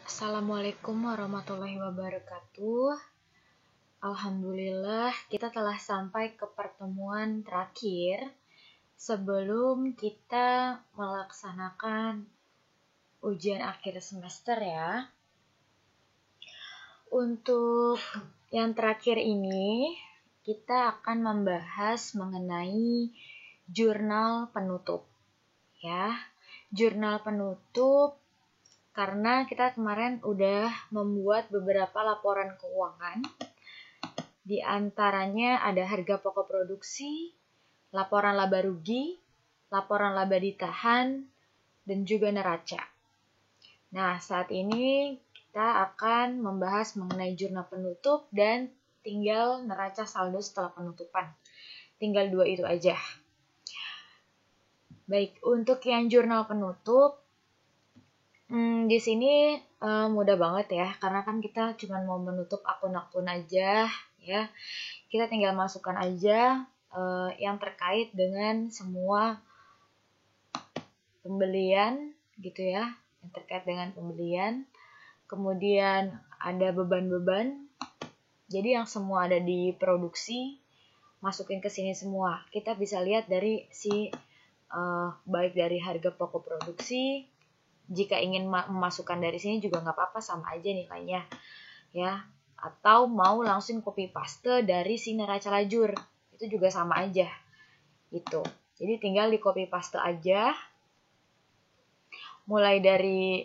Assalamualaikum warahmatullahi wabarakatuh. Alhamdulillah, kita telah sampai ke pertemuan terakhir sebelum kita melaksanakan ujian akhir semester ya. Untuk yang terakhir ini, kita akan membahas mengenai jurnal penutup ya. Jurnal penutup karena kita kemarin udah membuat beberapa laporan keuangan. Di antaranya ada harga pokok produksi, laporan laba rugi, laporan laba ditahan, dan juga neraca. Nah, saat ini kita akan membahas mengenai jurnal penutup dan tinggal neraca saldo setelah penutupan. Tinggal 2 itu aja. Baik, untuk yang jurnal penutup, di sini mudah banget ya, karena kan kita cuma mau menutup akun-akun aja ya. Kita tinggal masukkan aja yang terkait dengan semua pembelian gitu ya, yang terkait dengan pembelian. Kemudian ada beban-beban. Jadi yang semua ada di produksi masukin ke sini semua. Kita bisa lihat dari baik dari harga pokok produksi. Jika ingin memasukkan dari sini juga nggak apa-apa, sama aja nilainya ya. Atau mau langsung copy paste dari si neraca lajur, itu juga sama aja gitu. Jadi tinggal di copy paste aja, mulai dari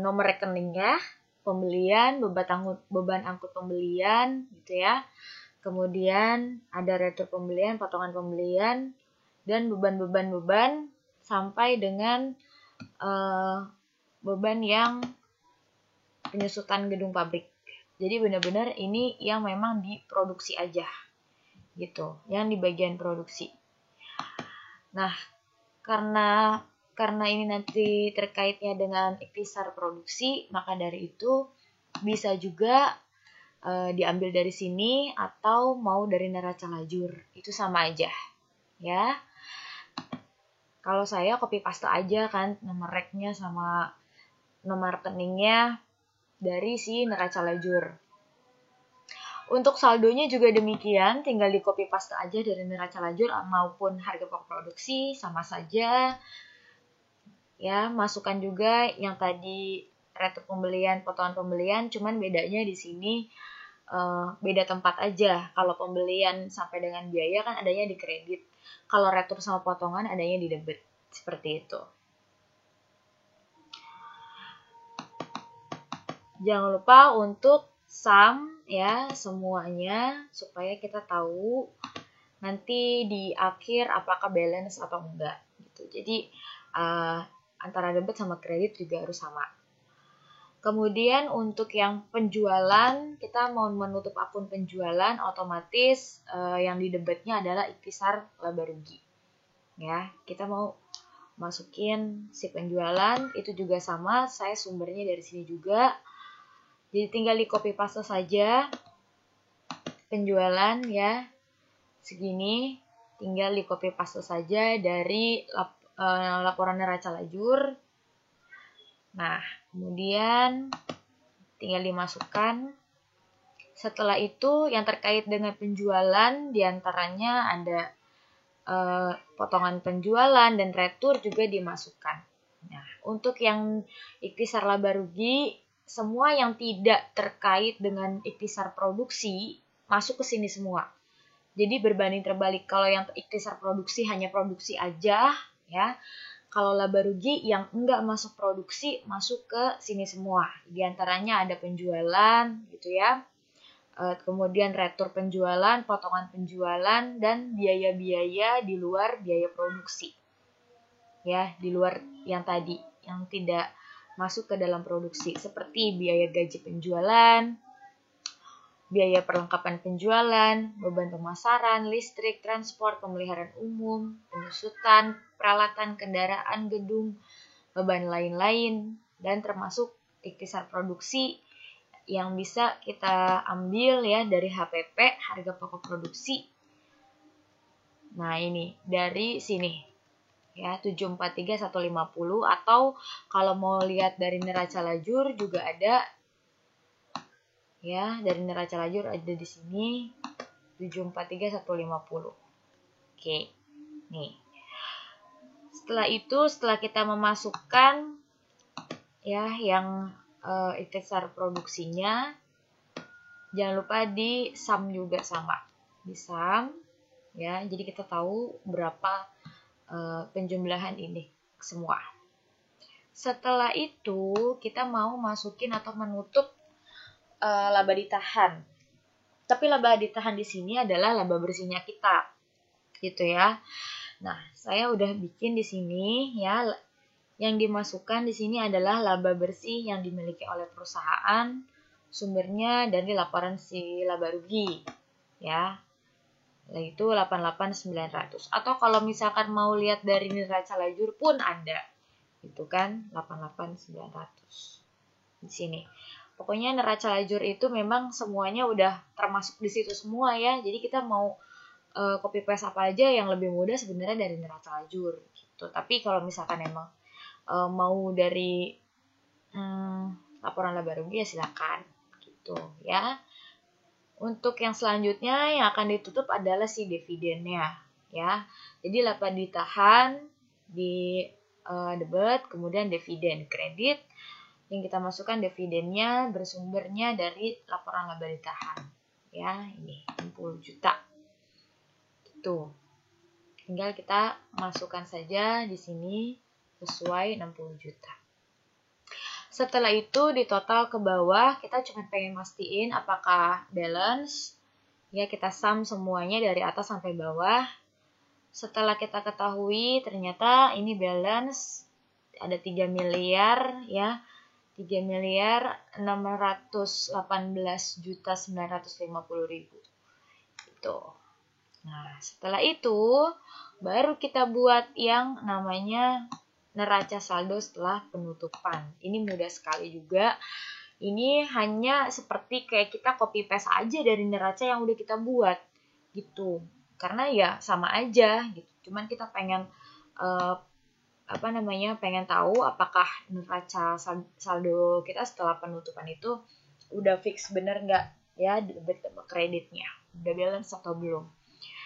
nomor rekeningnya, pembelian, beban angkut pembelian gitu ya. Kemudian ada retur pembelian, potongan pembelian, dan beban sampai dengan beban yang penyusutan gedung pabrik. Jadi benar-benar ini yang memang diproduksi aja gitu, yang di bagian produksi. Nah, karena ini nanti terkaitnya dengan ikhtisar produksi, maka dari itu bisa juga diambil dari sini atau mau dari neraca lajur, itu sama aja ya. Kalau saya copy paste aja kan nomor reknya sama nomor rekeningnya dari si neraca lajur. Untuk saldonya juga demikian, tinggal di copy paste aja dari neraca lajur maupun harga pokok produksi, sama saja. Ya, masukkan juga yang tadi retur pembelian, potongan pembelian, cuman bedanya di sini beda tempat aja. Kalau pembelian sampai dengan biaya kan adanya di kredit. Kalau retur sama potongan adanya di debit. Seperti itu. Jangan lupa untuk sum ya semuanya, supaya kita tahu nanti di akhir apakah balance atau enggak gitu. Jadi antara debit sama kredit juga harus sama. Kemudian untuk yang penjualan, kita mau menutup akun penjualan, otomatis yang di debitnya adalah ikhtisar laba rugi. Ya, kita mau masukin si penjualan, itu juga sama, saya sumbernya dari sini juga. Jadi tinggal di copy paste saja penjualan ya, segini, tinggal di copy paste saja dari laporan neraca lajur. Nah, kemudian tinggal dimasukkan. Setelah itu yang terkait dengan penjualan, diantaranya ada potongan penjualan dan retur juga dimasukkan. Nah, untuk yang ikhtisar laba rugi, semua yang tidak terkait dengan ikhtisar produksi masuk ke sini semua. Jadi berbanding terbalik, kalau yang ikhtisar produksi hanya produksi aja ya. Kalau laba rugi yang enggak masuk produksi masuk ke sini semua. Di antaranya ada penjualan gitu ya. Kemudian retur penjualan, potongan penjualan, dan biaya-biaya di luar biaya produksi. Ya, di luar yang tadi, yang tidak masuk ke dalam produksi, seperti biaya gaji penjualan, biaya perlengkapan penjualan, beban pemasaran, listrik, transport, pemeliharaan umum, penyusutan, peralatan kendaraan, gedung, beban lain-lain, dan termasuk ikhtisar produksi yang bisa kita ambil ya dari HPP, harga pokok produksi. Nah, ini dari sini. ya, 743150, atau kalau mau lihat dari neraca lajur juga ada ya, dari neraca lajur ada di sini 743150. Oke. Nih. Setelah kita memasukkan ya yang ikhtisar produksinya, jangan lupa di sum juga sama. Di sum ya, jadi kita tahu berapa penjumlahan ini semua. Setelah itu kita mau masukin atau menutup laba ditahan. Tapi laba ditahan di sini adalah laba bersihnya kita, gitu ya. Nah, saya udah bikin di sini ya. Yang dimasukkan di sini adalah laba bersih yang dimiliki oleh perusahaan, sumbernya dari laporan si laba rugi, ya. Yaitu 88.900. Atau kalau misalkan mau lihat dari neraca lajur pun ada. Itu kan 88.900. Di sini. Pokoknya neraca lajur itu memang semuanya udah termasuk di situ semua ya. Jadi kita mau copy paste apa aja yang lebih mudah sebenarnya dari neraca lajur gitu. Tapi kalau misalkan emang mau dari laporan laba rugi ya silakan gitu ya. Untuk yang selanjutnya yang akan ditutup adalah si dividennya ya. Jadi laba ditahan di debit, kemudian dividen kredit. Yang kita masukkan dividennya bersumbernya dari laporan laba ditahan. Ya, ini 60 juta. Itu. Tinggal kita masukkan saja di sini sesuai 60 juta. Setelah itu di total ke bawah kita cuma pengen mastiin apakah balance. Ya, kita sum semuanya dari atas sampai bawah. Setelah kita ketahui ternyata ini balance ada 3 miliar ya. 3.618.950.000. Itu. Nah, setelah itu baru kita buat yang namanya neraca saldo setelah penutupan. Ini mudah sekali juga. Ini hanya seperti kayak kita copy paste aja dari neraca yang udah kita buat gitu. Karena ya sama aja gitu. Cuman kita pengen pengen tahu apakah neraca saldo kita setelah penutupan itu udah fix bener nggak ya debit kreditnya, udah balance atau belum.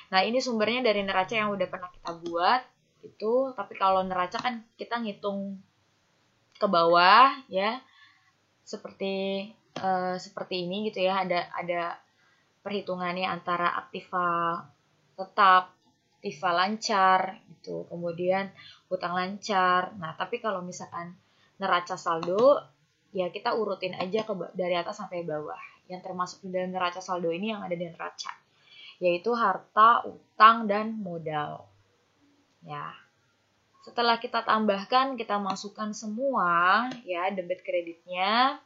Nah, ini sumbernya dari neraca yang udah pernah kita buat itu, tapi kalau neraca kan kita ngitung ke bawah ya, seperti ini gitu ya, ada perhitungannya antara aktiva tetap, aktiva lancar gitu, kemudian hutang lancar. Nah, tapi kalau misalkan neraca saldo ya kita urutin aja dari atas sampai bawah. Yang termasuk di dalam neraca saldo ini yang ada di neraca, yaitu harta, utang, dan modal. Ya. Setelah kita tambahkan, kita masukkan semua ya debit kreditnya,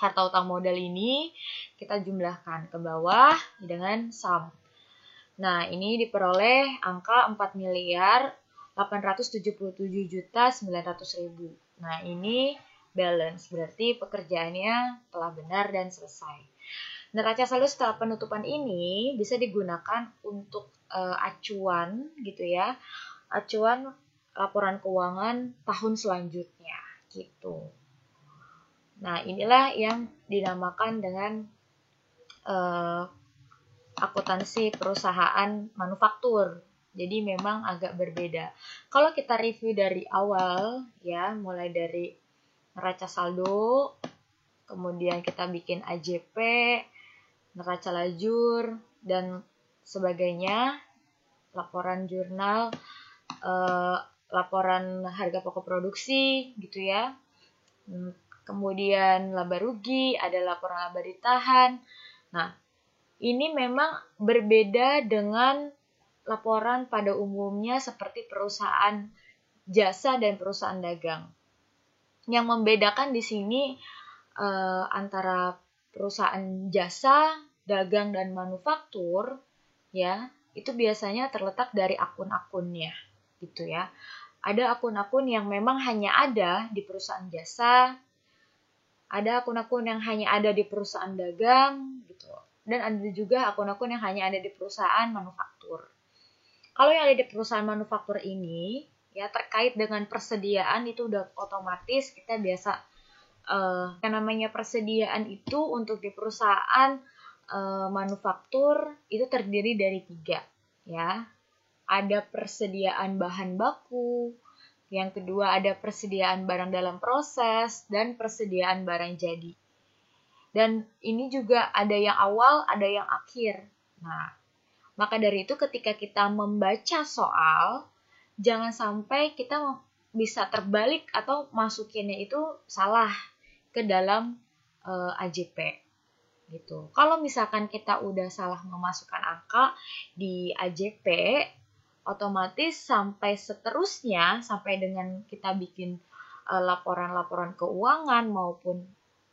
harta, utang, modal ini kita jumlahkan ke bawah dengan sum. Nah, ini diperoleh angka 4.877.900.000. Nah, ini balance, berarti pekerjaannya telah benar dan selesai. Neraca saldo setelah penutupan ini bisa digunakan untuk acuan gitu ya. Acuan laporan keuangan tahun selanjutnya gitu. Nah, inilah yang dinamakan dengan akuntansi perusahaan manufaktur. Jadi memang agak berbeda. Kalau kita review dari awal ya, mulai dari neraca saldo, kemudian kita bikin AJP, neraca lajur, dan sebagainya, laporan jurnal, laporan harga pokok produksi gitu ya. Kemudian laba rugi, ada laporan laba ditahan. Nah, ini memang berbeda dengan laporan pada umumnya seperti perusahaan jasa dan perusahaan dagang. Yang membedakan di sini antara perusahaan jasa, dagang, dan manufaktur ya, itu biasanya terletak dari akun-akunnya gitu ya. Ada akun-akun yang memang hanya ada di perusahaan jasa, ada akun-akun yang hanya ada di perusahaan dagang gitu. Dan ada juga akun-akun yang hanya ada di perusahaan manufaktur. Kalau yang ada di perusahaan manufaktur ini ya terkait dengan persediaan itu udah otomatis kita biasa yang namanya persediaan itu untuk di perusahaan manufaktur itu terdiri dari 3 ya. Ada persediaan bahan baku, yang kedua ada persediaan barang dalam proses, dan persediaan barang jadi. Dan ini juga ada yang awal, ada yang akhir. Nah, maka dari itu ketika kita membaca soal, jangan sampai kita bisa terbalik atau masukinnya itu salah ke dalam AJP. Gitu. Kalau misalkan kita udah salah memasukkan angka di AJP, otomatis sampai seterusnya, sampai dengan kita bikin laporan-laporan keuangan maupun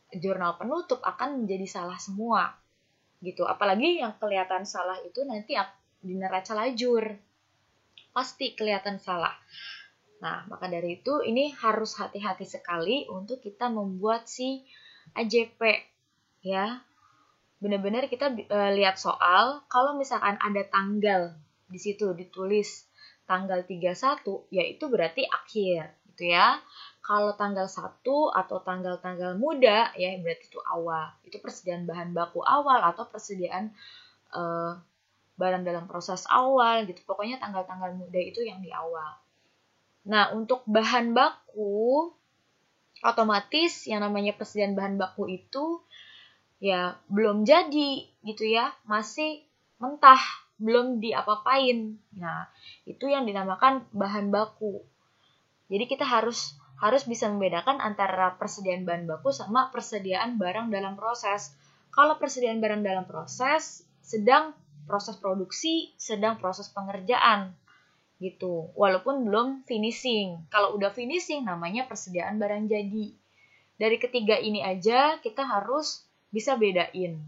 jurnal penutup akan menjadi salah semua. Gitu. Apalagi yang kelihatan salah itu nanti di neraca lajur. Pasti kelihatan salah. Nah, maka dari itu ini harus hati-hati sekali untuk kita membuat si AJP ya. Benar-benar kita lihat soal, kalau misalkan ada tanggal di situ ditulis tanggal 31, ya itu berarti akhir gitu ya. Kalau tanggal 1 atau tanggal-tanggal muda ya berarti itu awal. Itu persediaan bahan baku awal atau persediaan barang dalam proses awal gitu. Pokoknya tanggal-tanggal muda itu yang di awal. Nah, untuk bahan baku otomatis yang namanya persediaan bahan baku itu ya belum jadi gitu ya, masih mentah, belum diapa-apain. Nah, itu yang dinamakan bahan baku. Jadi kita harus bisa membedakan antara persediaan bahan baku sama persediaan barang dalam proses. Kalau persediaan barang dalam proses, sedang proses produksi, sedang proses pengerjaan gitu. Walaupun belum finishing. Kalau udah finishing namanya persediaan barang jadi. Dari ketiga ini aja kita harus bisa bedain.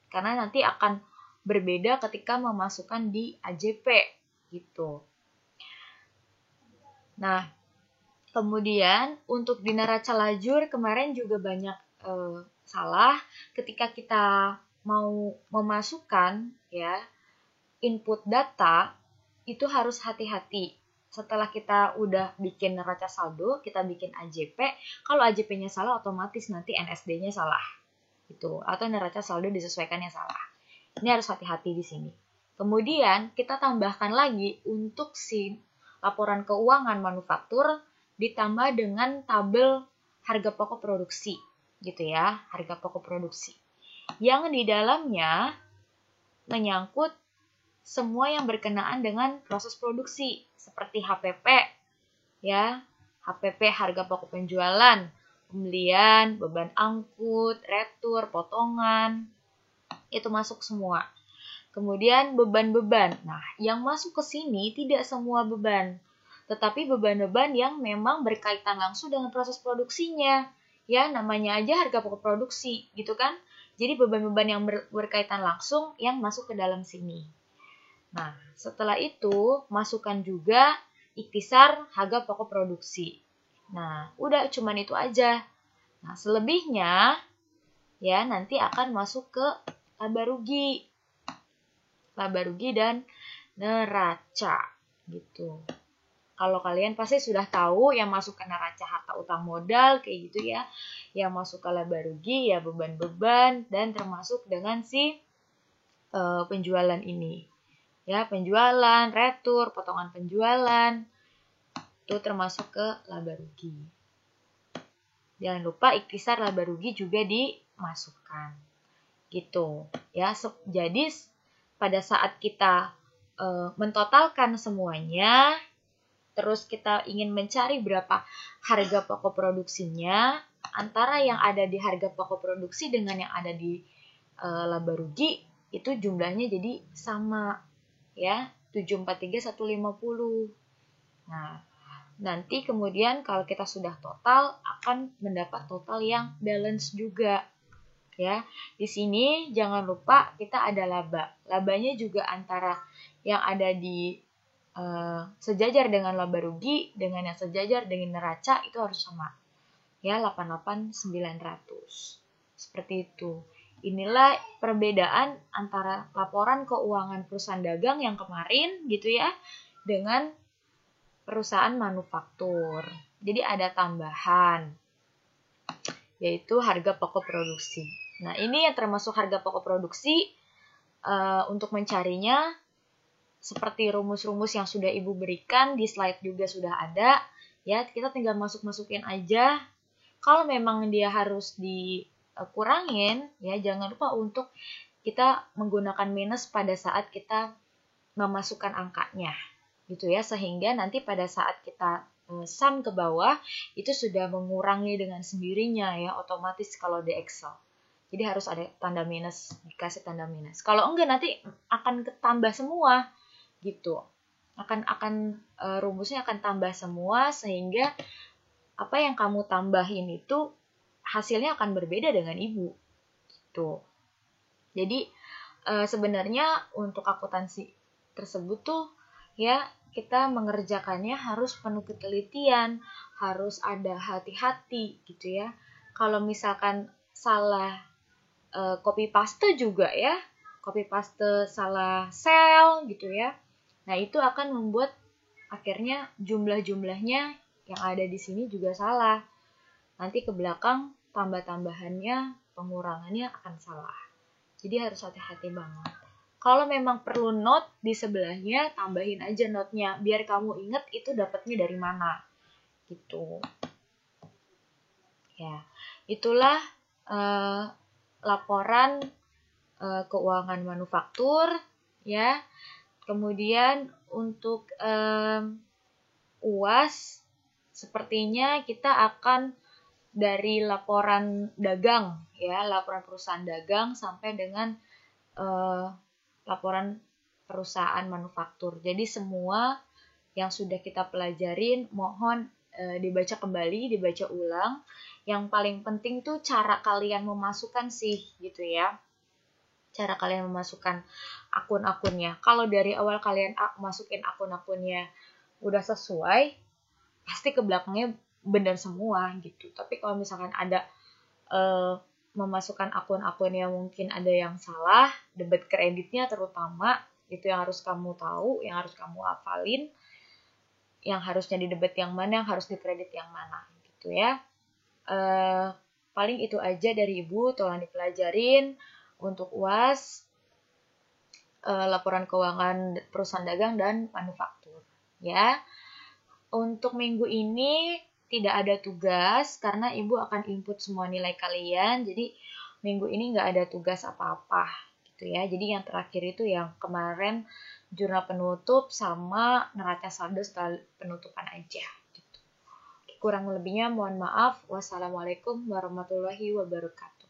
Karena nanti akan berbeda ketika memasukkan di AJP gitu. Nah, kemudian untuk di neraca lajur kemarin juga banyak salah ketika kita mau memasukkan ya input data itu harus hati-hati. Setelah kita udah bikin neraca saldo, kita bikin AJP. Kalau AJP-nya salah, otomatis nanti NSD-nya salah. Gitu. Atau neraca saldo disesuaikannya salah. Ini harus hati-hati di sini. Kemudian kita tambahkan lagi untuk si laporan keuangan manufaktur ditambah dengan tabel harga pokok produksi. Gitu ya, harga pokok produksi. Yang di dalamnya menyangkut semua yang berkenaan dengan proses produksi seperti HPP ya, HPP harga pokok penjualan, pembelian, beban angkut, retur, potongan, itu masuk semua. Kemudian beban-beban. Nah, yang masuk ke sini tidak semua beban, tetapi beban-beban yang memang berkaitan langsung dengan proses produksinya. Ya, namanya aja harga pokok produksi, gitu kan? Jadi beban-beban yang berkaitan langsung yang masuk ke dalam sini. Nah, setelah itu masukkan juga ikhtisar harga pokok produksi. Nah, udah cuman itu aja. Nah, selebihnya ya nanti akan masuk ke laba rugi. Laba rugi dan neraca gitu. Kalau kalian pasti sudah tahu yang masuk ke neraca harta utang modal kayak gitu ya. Yang masuk ke laba rugi ya beban-beban dan termasuk dengan si penjualan ini. Ya, penjualan, retur, potongan penjualan, itu termasuk ke laba rugi. Jangan lupa ikhtisar laba rugi juga dimasukkan. Gitu. Ya, jadi pada saat kita mentotalkan semuanya, terus kita ingin mencari berapa harga pokok produksinya, antara yang ada di harga pokok produksi dengan yang ada di laba rugi, itu jumlahnya jadi sama. Ya, 743 150. Nah, nanti kemudian kalau kita sudah total akan mendapat total yang balance juga. Ya, di sini jangan lupa kita ada laba. Labanya juga antara yang ada di sejajar dengan laba rugi dengan yang sejajar dengan neraca itu harus sama. Ya, 88.900. Seperti itu. Inilah perbedaan antara laporan keuangan perusahaan dagang yang kemarin gitu ya dengan perusahaan manufaktur. Jadi ada tambahan, yaitu harga pokok produksi. Nah, ini yang termasuk harga pokok produksi. Untuk mencarinya, seperti rumus-rumus yang sudah Ibu berikan, di slide juga sudah ada. Ya, kita tinggal masukin aja. Kalau memang dia harus dikurangin, ya jangan lupa untuk kita menggunakan minus pada saat kita memasukkan angkanya. Gitu ya, sehingga nanti pada saat kita sum ke bawah, itu sudah mengurangi dengan sendirinya ya, otomatis kalau di Excel. Jadi harus ada tanda minus, dikasih tanda minus. Kalau enggak nanti akan ketambah semua gitu. Rumusnya akan tambah semua, sehingga apa yang kamu tambahin itu hasilnya akan berbeda dengan Ibu. Gitu. Jadi sebenarnya untuk akuntansi tersebut tuh ya kita mengerjakannya harus penuh ketelitian, harus ada hati-hati gitu ya. Kalau misalkan salah copy paste juga ya, copy paste salah sel gitu ya. Nah, itu akan membuat akhirnya jumlah-jumlahnya yang ada di sini juga salah. Nanti ke belakang tambah-tambahannya, pengurangannya akan salah. Jadi harus hati-hati banget. Kalau memang perlu note di sebelahnya, tambahin aja note-nya biar kamu inget itu dapatnya dari mana. Gitu. Ya, itulah laporan keuangan manufaktur ya. Kemudian untuk UAS sepertinya kita akan dari laporan dagang ya, laporan perusahaan dagang sampai dengan laporan perusahaan manufaktur. Jadi semua yang sudah kita pelajarin mohon dibaca kembali, dibaca ulang. Yang paling penting tuh cara kalian memasukkan sih gitu ya. Cara kalian memasukkan akun-akunnya. Kalau dari awal kalian masukin akun-akunnya udah sesuai, pasti ke belakangnya benar semua gitu. Tapi kalau misalkan ada memasukkan akun-akun yang mungkin ada yang salah, debit kreditnya terutama, itu yang harus kamu tahu, yang harus kamu hafalin, yang harusnya di debit yang mana, yang harus di kredit yang mana gitu ya. Paling itu aja dari Ibu, tolong dipelajarin untuk UAS, laporan keuangan perusahaan dagang dan manufaktur ya. Untuk minggu ini tidak ada tugas karena Ibu akan input semua nilai kalian, jadi minggu ini nggak ada tugas apa-apa gitu ya. Jadi yang terakhir itu yang kemarin jurnal penutup sama neraca saldo setelah penutupan aja. Kurang lebihnya mohon maaf. Wassalamualaikum warahmatullahi wabarakatuh.